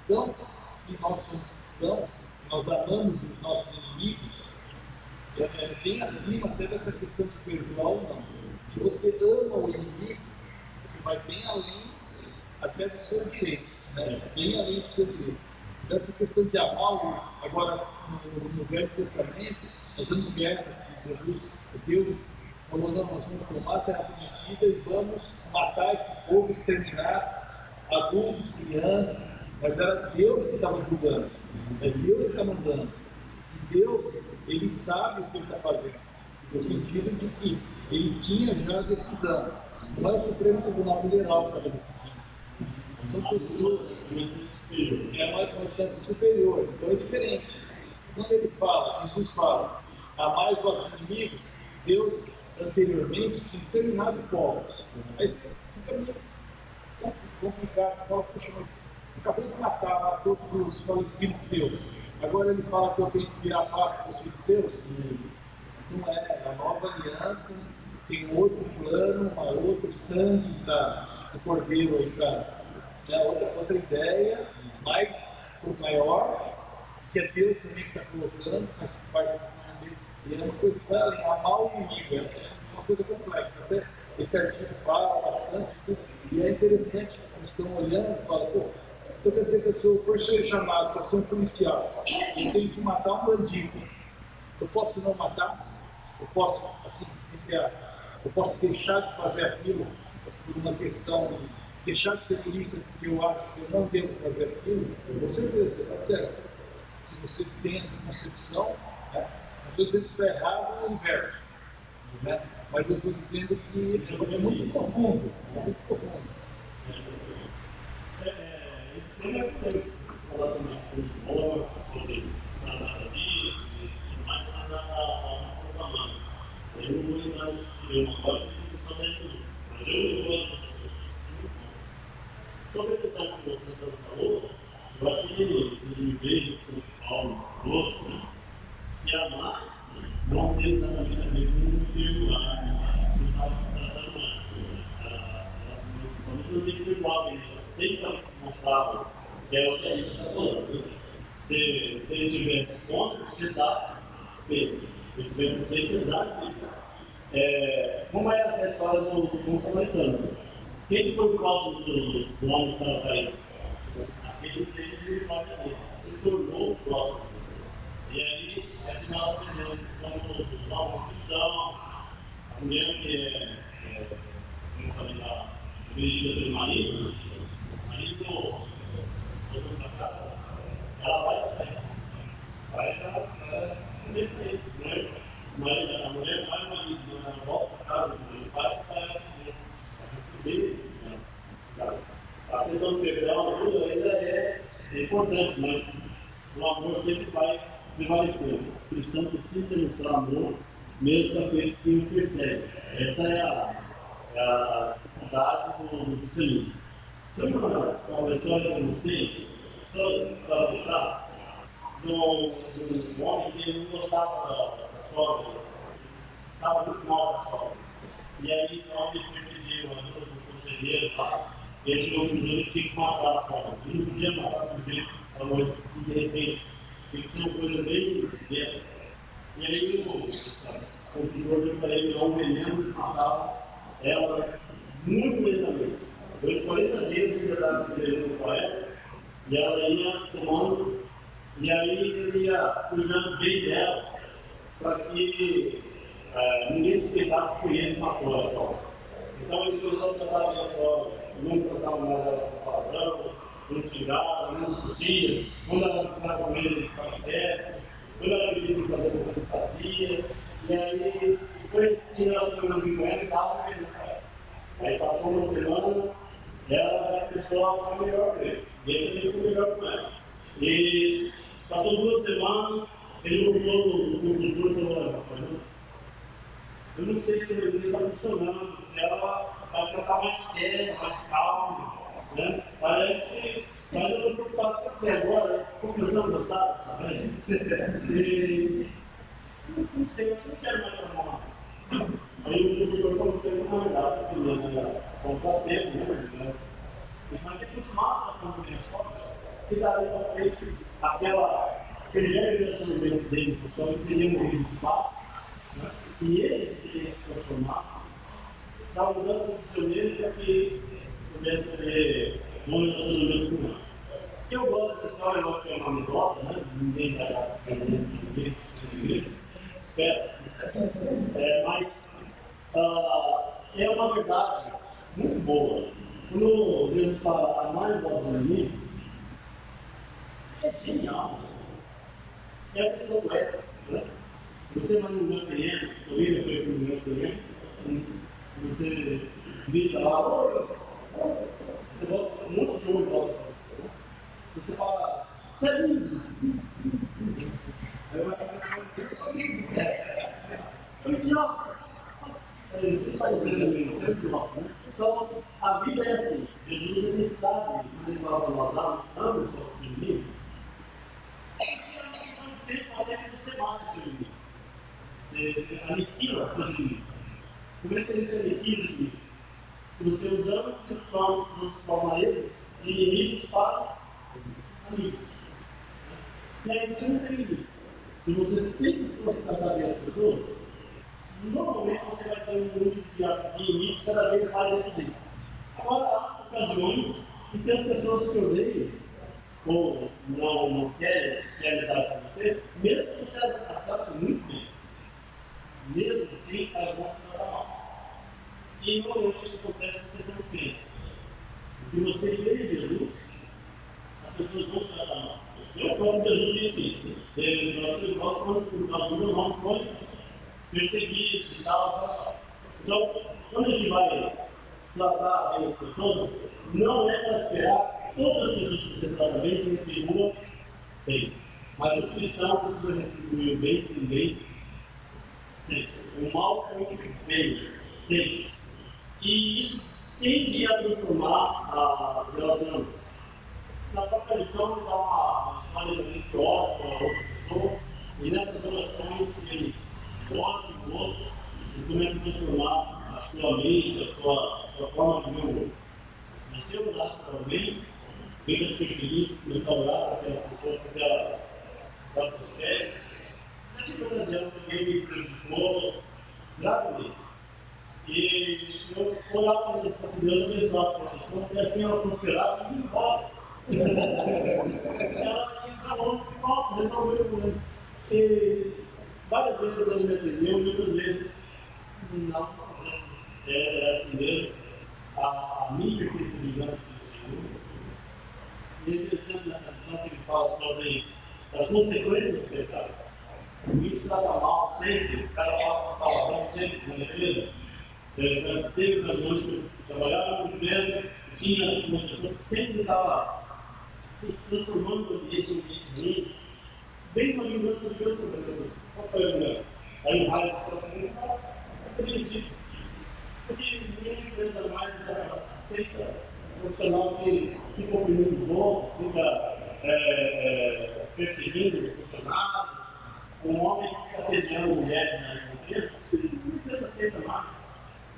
Speaker 4: Então, se nós somos cristãos, nós amamos os nossos inimigos, bem acima até dessa questão de perdoar ou não. Se você ama o inimigo, você vai bem além até do seu direito, né? Bem além do seu direito. Então, essa questão de amar, agora no Velho Testamento, nós vemos guerras, Jesus, Deus falou, não, nós vamos tomar a terra prometida e vamos matar esse povo, exterminar adultos, crianças, mas era Deus que estava julgando, é Deus que está mandando. E Deus, ele sabe o que ele está fazendo, no sentido de que ele tinha já a decisão. Não é o Supremo Tribunal Federal que estava decidindo. São pessoas, é uma instância superior, então é diferente. Quando ele fala, Jesus fala, amai os vossos inimigos, Deus anteriormente tinha exterminado povos. Aí fica meio complicado, você fala, puxa, mas acabei de matar todos os filisteus, agora ele fala que eu tenho que virar face para os filisteus? Não é, a nova aliança tem outro plano, outro sangue do cordeiro aí outra ideia, mais maior, que é Deus também que está colocando, faz parte do plano dele. E é uma coisa que vai além, amar o inimigo, é uma coisa complexa. Até esse artigo fala bastante, e é interessante, eles estão olhando e falam, pô, então quer dizer que se eu for ser chamado para ser um policial, eu tenho que matar um bandido, eu posso não matar? Eu posso, assim, entre aspas, eu posso deixar de fazer aquilo por uma questão de deixar de ser polícia porque eu acho que eu não devo fazer aquilo? Com certeza, você está certo. se você tem essa concepção, né? Não estou dizendo que está errado é o inverso, né? Mas eu estou dizendo que é muito profundo, é muito profundo.
Speaker 5: Esse tema é falar também com o valor na vida e mais na programando. Eu não vou entrar nesse sistema agora porque são 10 minutos, mas eu vou entrar nessa coisa. Sobre a questão que você falou, eu acho que ele veio com o Paulo Grosso, né? E amar não tem exatamente a ver com o perdoar, que eu estava tratando antes. Você não tem que perdoar, porque você sempre mostrava que é o que a gente está falando. Se ele tiver conta, você dá feito. Se ele tiver consciência, você dá feito. Como é a história do bom samaritano? Quem foi o próximo do homem que estava caído? Aquele que teve misericórdia dele. Se tornou o próximo. E aí, é que nós aprendemos a questão do nome cristão, a mulher que como eu falei, dirigida pelo marido, voltando para casa, ela vai para defeito, né? A mulher vai, o marido, ela volta para casa, o pai para receber. Né? A questão do perdão ainda é importante, mas o amor sempre vai prevalecer. O cristão precisa demonstrar amor, mesmo para aqueles que o perseguem. Essa é a vontade do Senhor. Sabe uma história que eu gostei? Só para deixar, de um homem que não gostava da sogra, estava no final da sogra. E aí, o homem foi pedir uma ajuda do conselheiro lá, e ele chegou no dia que tinha que matar a sogra. Ele não podia matar do jeito que falou isso, de repente, tem que ser uma coisa bem dentro. E aí, o consultor deu para ele um veneno que matava ela muito lentamente. Durante 40 dias ele estava entregando para ela, e ela ia tomando, e aí ele ia cuidando bem dela, para que ninguém suspeitasse que ele matou ela. Então ele começou a tratar bem a sogra, não tratava mais ela com palavrão, não xingava, não discutia, quando ela ficava com ele, ele ficava perto, quando ela pedia para fazer o que ele fazia, e aí foi se relacionando com ela e estava feliz com ela. Aí passou uma semana, ela a pessoa foi melhor com ele, e ele também ficou melhor com ela. E passou 2 semanas, ele voltou no consultor e falou: olha, eu não sei se o meu está funcionando, porque ela parece que ela está mais quieta, mais calma, né? Parece que. Mas eu estou preocupado só que agora estou começando a gostar dessa velha. Não sei, eu não quero mais tomar. Aí o consultor falou que eu não vai dar, porque comprar sempre, né? Mas tem que continuar essa campanha só, que daí para frente, aquele velho relacionamento dele com o pessoal, ele queria morrer de fato, né? E ele queria se transformar, da mudança do seu meio para que pudesse ter bom relacionamento com ela. Eu gosto dessa história, eu acho que é uma anedota, né? Ninguém vai dar ninguém, espero. Mas é uma verdade muito boa. Quando Jesus fala amar o vosso inimigo, é genial. É a questão do ético, né? Você vai no meu cliente, eu ia para o meu cliente, você grita lá, você bota um monte de olho em volta para você, né? Você fala, você é lindo. Aí eu sou lindo. Você é idiota. Ele está dizendo isso, você é idiota, né? Então, a vida é assim. Jesus ele sabe, quando ele fala para nós, ama os nossos inimigos, é uma questão de tempo até que você mata o seu inimigo. Você aniquila os seus inimigos. Como é que a gente aniquila os inimigos? Se você os ama, você transforma eles de inimigos para amigos. E aí você não tem inimigo. Se você sempre for tratar bem as pessoas, normalmente você vai ter um número de inimigos cada vez mais reduzido. Agora, há ocasiões em que as pessoas te odeiam ou não querem amizade com você, mesmo que você as trate muito bem. Mesmo assim, elas vão te tratar mal. E normalmente isso acontece porque você não pensa. Porque você vê Jesus, as pessoas vão se tratar mal. Eu próprio Jesus disse isso. Nós quando por causa do meu nome foi perseguido e tal. Então, quando a gente vai tratar bem as pessoas, não é para esperar que todas as pessoas que você trata bem te retribuam bem. Mas o cristão precisa retribuir o bem com o bem sempre. O mal com o bem sempre. E isso tende a transformar a relação. Na própria lição, dá uma história também que ora para outra pessoa, e nessas orações ele ora para o outro e começa a transformar a sua mente, a sua forma de ver o outro. Se você orar para alguém, vem das perseguidas, começar a orar para aquela pessoa, para que ela prospere, está te ocasião que alguém me prejudicou gravemente. E eu orar para Deus abençoar essa pessoa, e assim ela prosperar e ir embora. Ela encarou de volta, resolveu o problema. E várias vezes ela me atendeu, muitas vezes não. É assim mesmo. A minha perseverança do Senhor. E é interessante nessa lição que ele fala sobre as consequências do pecado. O ministro trata mal sempre, o cara fala mal sempre na empresa. Teve ocasiões que eu trabalhava na empresa, tinha uma pessoa que sempre estava se transformando o ambiente em ruim, vem uma vingança de Deus sobre a pessoa. Qual foi a vingança? Aí o raio da pessoa também está permitido. Porque nenhuma empresa mais aceita um profissional que fica oprimindo os outros, fica perseguindo os funcionários, um homem que fica assediando mulheres na empresa, nenhuma empresa aceita mais.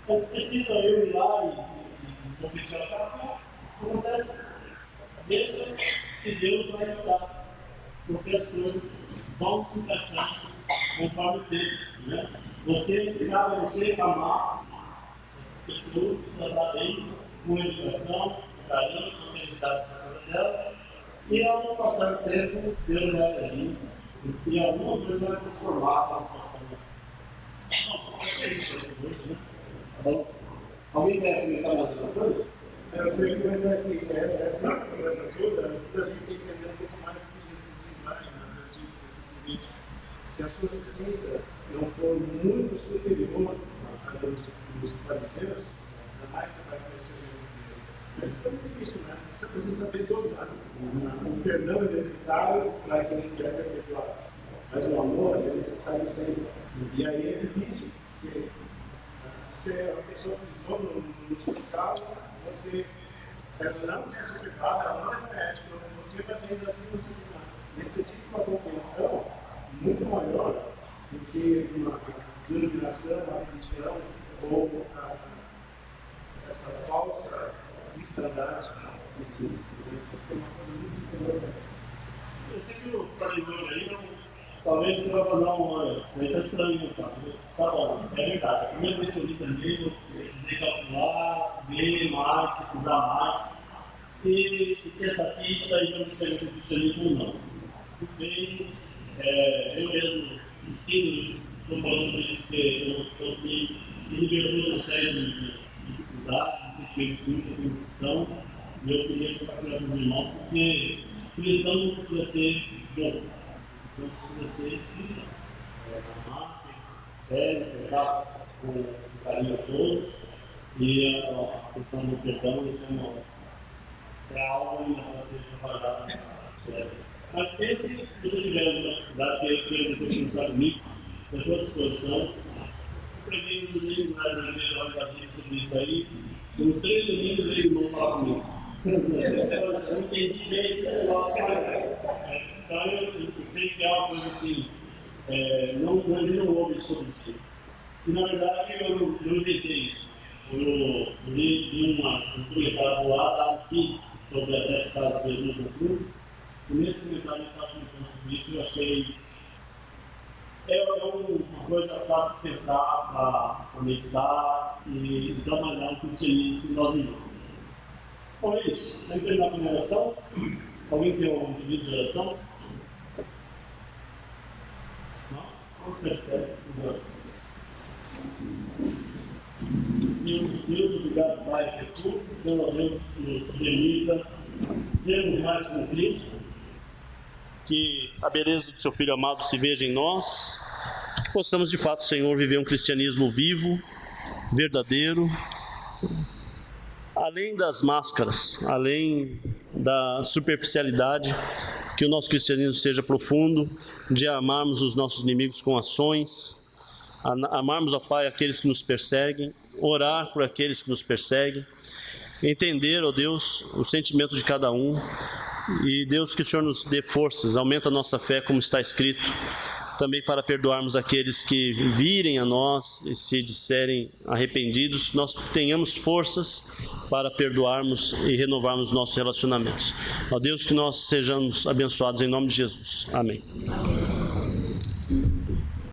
Speaker 5: Então precisa eu ir lá e competir a cara, acontece. Veja que Deus vai ajudar, porque as coisas vão se encaixando conforme o tempo. Né? Cabe a você amar essas pessoas, tratar bem, com educação, com carinho, com felicidade na vida delas, e ao passar o tempo, Deus vai agir e alguma coisa vai transformar a situação. Bom, acho que é isso hoje, né? Tá bom? Alguém quer comentar mais alguma coisa?
Speaker 3: Eu sei que essa conversa toda ajuda a gente a entender um pouco mais do que Jesus diz lá no versículo 20. Se a sua justiça não for muito superior à dos fariseus, jamais você vai conhecer Deus. É justamente isso, né? Você precisa saber dosar. O perdão é necessário para quem quer ser perdoado, mas o amor é necessário sempre. E aí é difícil, porque você, a pessoa pisou no seu carro, ela não quer ser perdoada, ela não é ética com você, mas ainda assim você necessita uma compreensão muito maior do que uma denominação, uma religião ou essa falsa cristandade em si. É uma coisa muito superior.
Speaker 5: Eu sei que eu falei hoje aí, talvez você vai fazer uma. Você está estranho, sabe? Tá bom, é verdade. A primeira vez que eu li também, eu precisei calcular, ver mais, precisar mais. E pensar se isso daí vai me pegar com o cristianismo ou não. Porque eu mesmo ensino, estou falando sobre isso, porque é uma opção que me libertou de uma série de dificuldades, de sentimentos muito como cristão. E eu queria compartilhar com os irmãos, porque cristão não precisa ser bom. Não precisa ser cristão. Amar, sério, tratar com carinho a todos. E a questão do perdão, isso é algo ainda para ser trabalhado na esfera. Mas pense, se você tiver alguma dificuldade, que eu depois começar comigo, eu estou à disposição. Eu preguei um domingo na igreja lá em Brasília sobre isso aí. Nos 3 domingos veio o irmão falar comigo. Eu não entendi bem o negócio, mas eu sei que é uma coisa assim, não ouve sobre isso. E na verdade eu inventei isso. Eu li um comentário lá, dá um fim sobre as 7 casas de Jesus na cruz. E nesse comentário ele estava comentando sobre isso, eu achei. Uma coisa para se pensar, para meditar e trabalhar o cristianismo que nós vivemos. Bom, é isso. Vamos terminar com uma oração. Alguém tem algum pedido de oração? Não? Vamos ficar de pé. Deus, obrigado, Pai, por tudo. Deus nos limita sermos mais como Cristo,
Speaker 1: que a beleza do seu Filho amado se veja em nós, que possamos de fato, Senhor, viver um cristianismo vivo, verdadeiro, além das máscaras, além da superficialidade, que o nosso cristianismo seja profundo, de amarmos os nossos inimigos com ações, amarmos, ó Pai, aqueles que nos perseguem, orar por aqueles que nos perseguem, entender, ó Deus, o sentimento de cada um, e Deus, que o Senhor nos dê forças, aumenta a nossa fé, como está escrito, também para perdoarmos aqueles que virem a nós e se disserem arrependidos, nós tenhamos forças para perdoarmos e renovarmos nossos relacionamentos. Ó Deus, que nós sejamos abençoados em nome de Jesus. Amém.